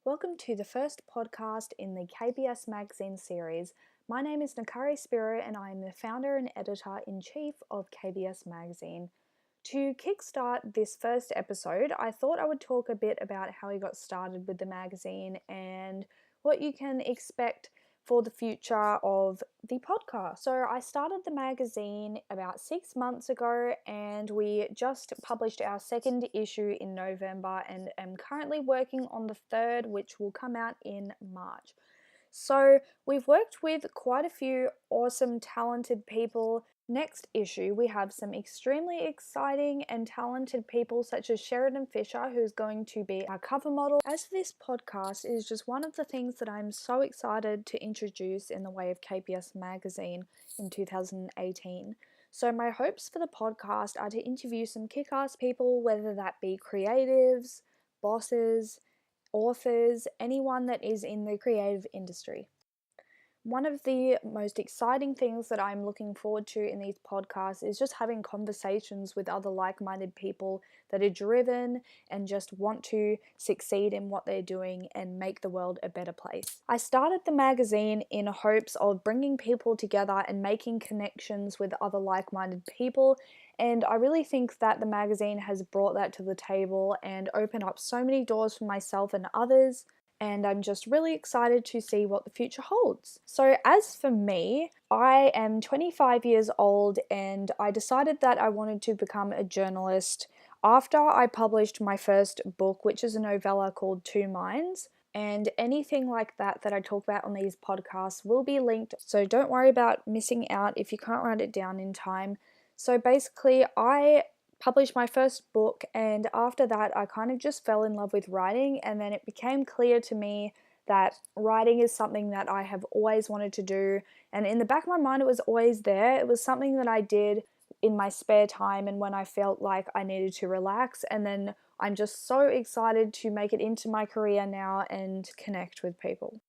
Welcome to the first podcast in the KBS Magazine series. My name is Nakari Spiro and I am the founder and editor-in-chief of KBS Magazine. To kickstart this first episode, I thought I would talk a bit about how we got started with the magazine and what you can expect for the future of the podcast. So I started the magazine about 6 months ago and we just published our second issue in November and am currently working on the third, which will come out in March. So we've worked with quite a few awesome, talented people. Next issue, we have some extremely exciting and talented people such as Sheridan Fisher, who's going to be our cover model. As this podcast is just one of the things that I'm so excited to introduce in the way of KBS Magazine in 2018. So my hopes for the podcast are to interview some kick-ass people, whether that be creatives, bosses, authors, anyone that is in the creative industry. One of the most exciting things that I'm looking forward to in these podcasts is just having conversations with other like-minded people that are driven and just want to succeed in what they're doing and make the world a better place. I started the magazine in hopes of bringing people together and making connections with other like-minded people, and I really think that the magazine has brought that to the table and opened up so many doors for myself and others. And I'm just really excited to see what the future holds. So as for me, I am 25 years old and I decided that I wanted to become a journalist after I published my first book, which is a novella called Two Minds. And anything like that I talk about on these podcasts will be linked, so don't worry about missing out if you can't write it down in time. So basically, I published my first book, and after that I kind of just fell in love with writing, and then it became clear to me that writing is something that I have always wanted to do, and in the back of my mind it was always there. It was something that I did in my spare time and when I felt like I needed to relax, and then I'm just so excited to make it into my career now and connect with people.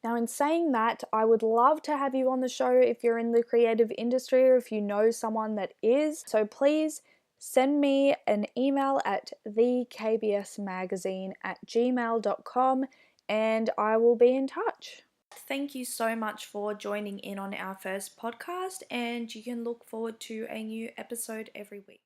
Now, in saying that, I would love to have you on the show if you're in the creative industry or if you know someone that is. So please send me an email at thekbsmagazine@gmail.com and I will be in touch. Thank you so much for joining in on our first podcast, and you can look forward to a new episode every week.